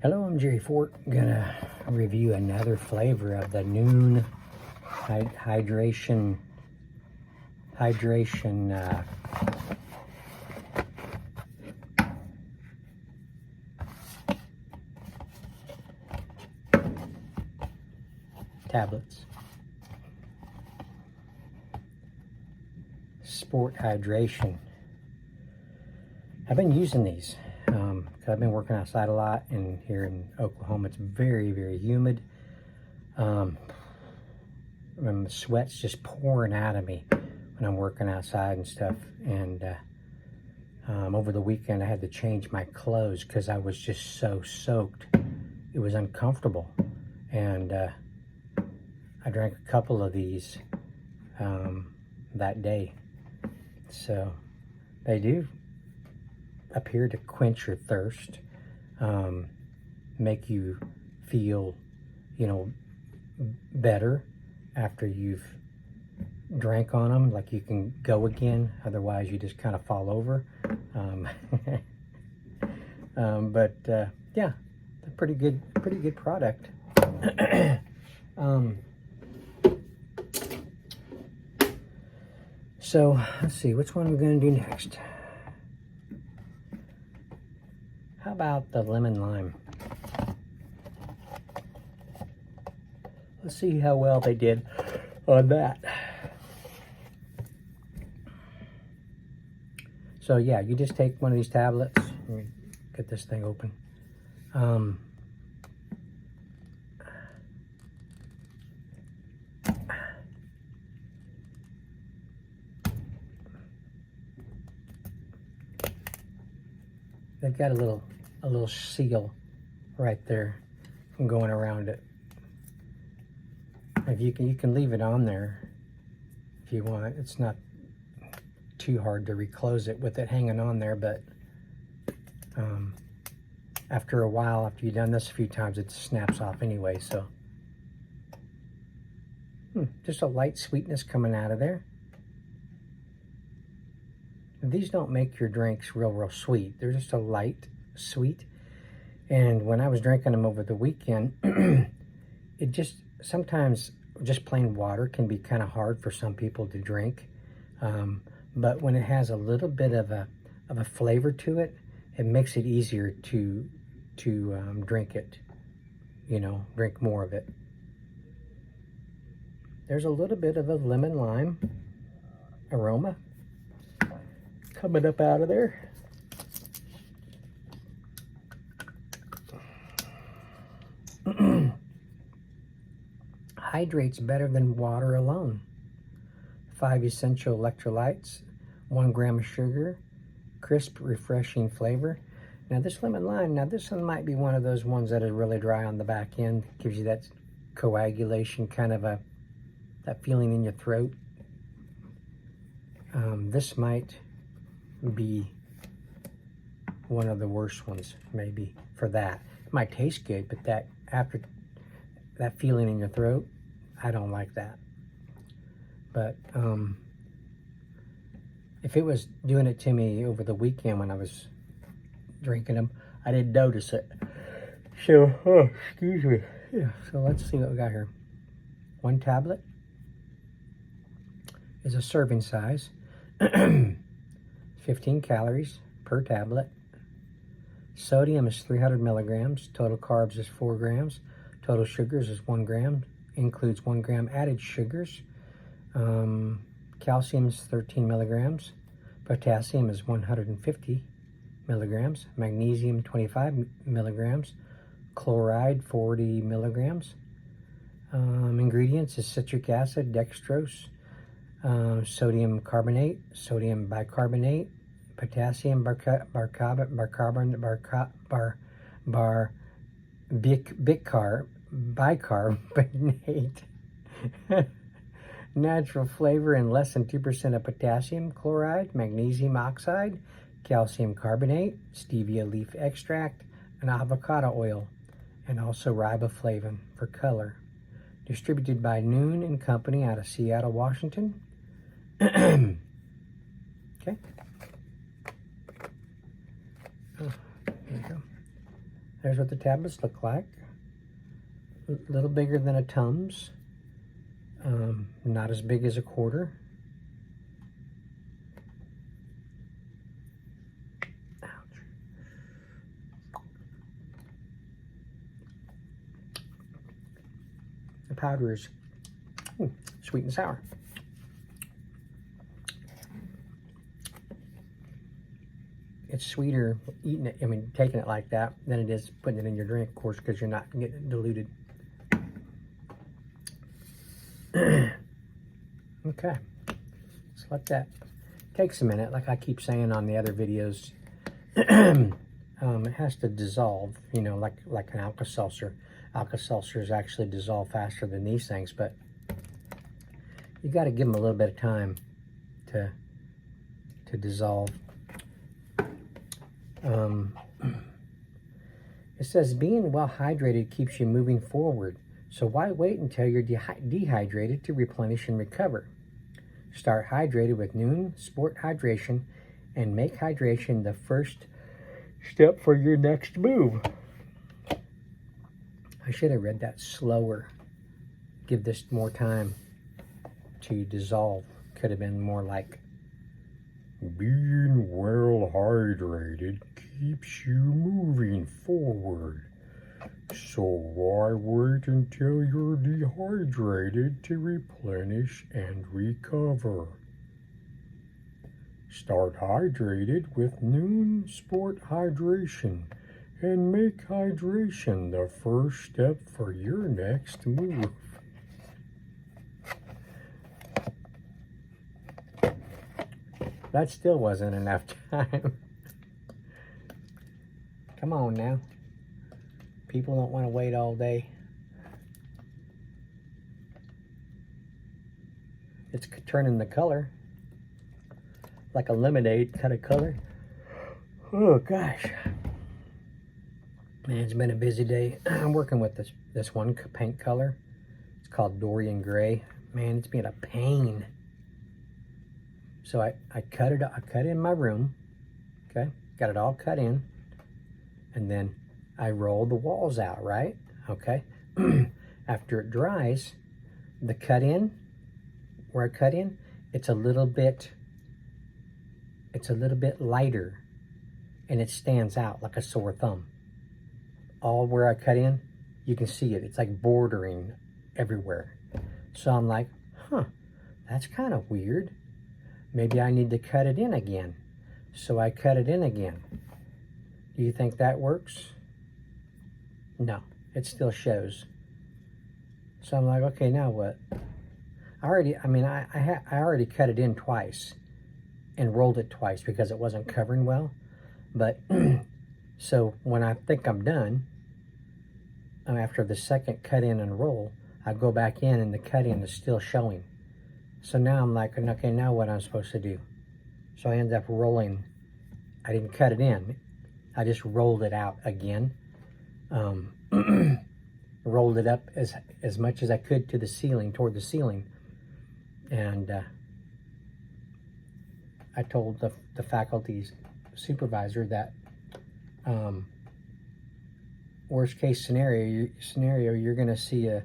Hello, I'm Jerry Fort. I'm gonna review another flavor of the NUUN hydration tablets. Sport hydration. I've been using these because I've been working outside a lot, and here in Oklahoma it's very, very humid. And the sweat's just pouring out of me when I'm working outside and stuff. And over the weekend I had to change my clothes because I was just so soaked. It was uncomfortable. And I drank a couple of these that day. So they do appear to quench your thirst, make you feel, better after you've drank on them, like you can go again. Otherwise you just kind of fall over. Yeah, a pretty good product. So let's see, which one we're going to do next. How about the lemon lime? Let's see how well they did on that. So yeah, you just take one of these tablets. Let me get this thing open. They've got a little seal right there going around it. If you can leave it on there if you want. It's not too hard to reclose it with it hanging on there, but after a while, after you've done this a few times, it snaps off anyway. So just a light sweetness coming out of there. These don't make your drinks real sweet. They're just a light sweet. And when I was drinking them over the weekend, it just, sometimes just plain water can be kind of hard for some people to drink. But when it has a little bit of a flavor to it, it makes it easier to drink it, drink more of it. There's a little bit of a lemon lime aroma coming up out of there. Hydrates better than water alone. 5 essential electrolytes, 1 gram of sugar, crisp, refreshing flavor. Now this lemon lime, this one might be one of those ones that is really dry on the back end. Gives you that coagulation, kind of that feeling in your throat. This might be one of the worst ones, maybe, for that. It might taste good, but after that feeling in your throat, I don't like that. But if it was doing it to me over the weekend when I was drinking them, I didn't notice it. So, excuse me. Yeah, so let's see what we got here. 1 tablet is a serving size. 15 calories per tablet. Sodium is 300 milligrams. Total carbs is 4 grams. Total sugars is 1 gram. Includes 1 gram added sugars. Calcium is 13 milligrams. Potassium is 150 milligrams. Magnesium 25 milligrams. Chloride 40 milligrams. Ingredients is citric acid, dextrose, sodium carbonate, sodium bicarbonate, potassium bicarbonate, natural flavor and less than 2% of potassium chloride, magnesium oxide, calcium carbonate, stevia leaf extract, and avocado oil, and also riboflavin for color. Distributed by NUUN and Company out of Seattle, Washington. Okay. Oh, there you go. There's what the tablets look like. A little bigger than a Tums. Not as big as a quarter. Ouch. The powder is sweet and sour. It's sweeter eating it, I mean, taking it like that than it is putting it in your drink, of course, because you're not getting it diluted. Okay, let's let that, takes a minute, like I keep saying on the other videos. It has to dissolve, you know, like an Alka-Seltzer. Alka-Seltzers actually dissolve faster than these things, but you got to give them a little bit of time to dissolve. It says being well hydrated keeps you moving forward, so why wait until you're dehydrated to replenish and recover? Start hydrated with NUUN Sport Hydration and make hydration the first step for your next move. I should have read that slower. Give this more time to dissolve. Could have been more like, being well hydrated keeps you moving forward. So why wait until you're dehydrated to replenish and recover? Start hydrated with NUUN Sport Hydration and make hydration the first step for your next move. That still wasn't enough time. Come on now. People don't want to wait all day. It's turning the color. Like a lemonade kind of color. Oh gosh. Man, it's been a busy day. I'm working with this one paint color. It's called Dorian Gray. Man, it's been a pain. So I cut it in my room, okay? Got it all cut in, and then I roll the walls out, right? Okay. After it dries, the cut in, where I cut in, it's a little bit lighter, and it stands out like a sore thumb. All where I cut in, you can see it. It's like bordering everywhere. So I'm like, huh, that's kind of weird. Maybe I need to cut it in again. So I cut it in again. Do you think that works? No, it still shows. So I'm like, okay, now what? I already cut it in twice and rolled it twice because it wasn't covering well. But so when I think I'm done, after the second cut in and roll, I go back in and the cut in is still showing. So now I'm like, okay, now what I'm supposed to do? So I ended up rolling. I didn't cut it in. I just rolled it out again. Rolled it up as much as I could to the ceiling, toward the ceiling. And I told the faculty's supervisor that worst case scenario, you're going to see a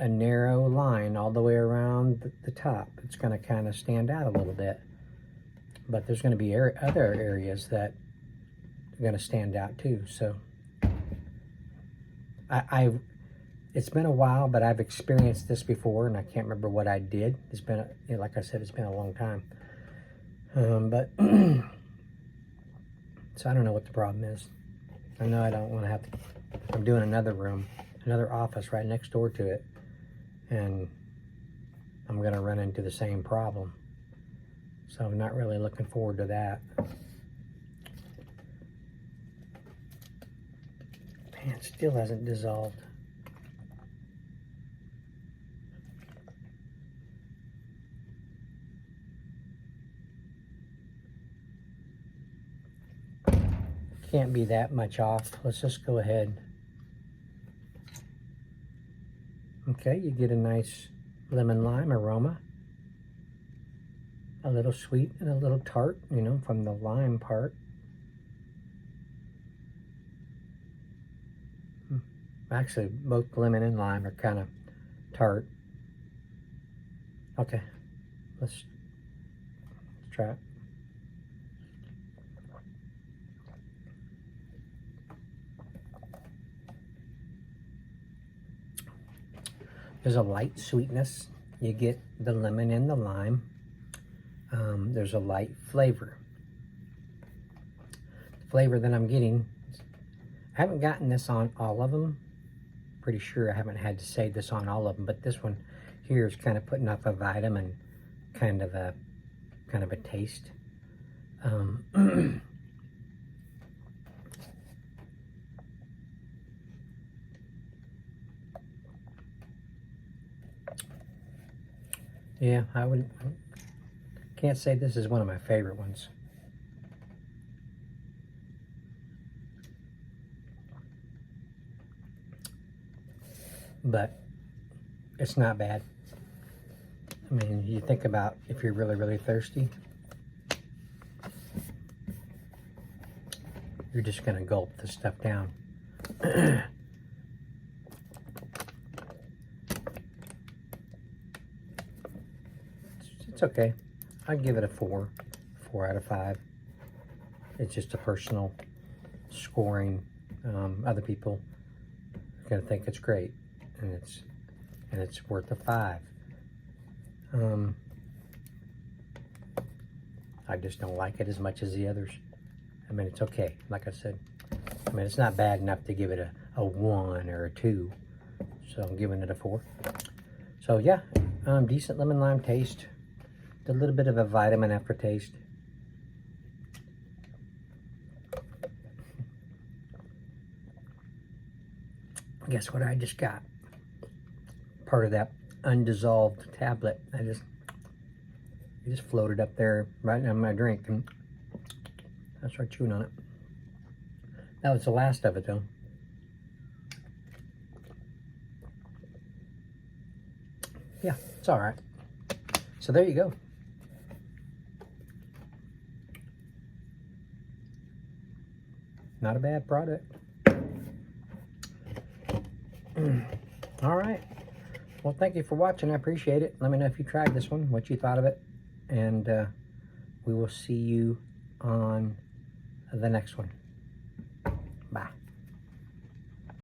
narrow line all the way around the top. It's going to kind of stand out a little bit, but there's going to be other areas that are going to stand out too. So it's been a while, but I've experienced this before, and I can't remember what I did. It's been, like I said, it's been a long time. But so I don't know what the problem is. I know I don't want to have to. I'm doing another room, another office right next door to it, and I'm going to run into the same problem. So I'm not really looking forward to that. Man, it still hasn't dissolved. Can't be that much off. Let's just go ahead. Okay, you get a nice lemon lime aroma. A little sweet and a little tart, you know, from the lime part. Actually, both lemon and lime are kind of tart. Okay, let's try it. There's a light sweetness. You get the lemon and the lime. There's a light flavor. The flavor that I'm getting, I haven't gotten this on all of them. Pretty sure I haven't had to say this on all of them, but this one here is kind of putting off a vitamin kind of a taste. Yeah, can't say this is one of my favorite ones. But it's not bad. I mean, you think about if you're really, really thirsty, you're just gonna gulp this stuff down. It's okay. I'd give it a 4 out of 5. It's just a personal scoring. Other people are gonna think it's great, and it's worth a 5. I just don't like it as much as the others. I mean, it's okay. Like I said, I mean, it's not bad enough to give it a 1 or a 2. So I'm giving it a 4. So yeah, decent lemon lime taste. A little bit of a vitamin aftertaste. Guess what I just got? Part of that undissolved tablet. It just floated up there right in my drink, and I started chewing on it. That was the last of it, though. Yeah, it's all right. So there you go. Not a bad product. All right. Well, thank you for watching. I appreciate it. Let me know if you tried this one, what you thought of it. And we will see you on the next one.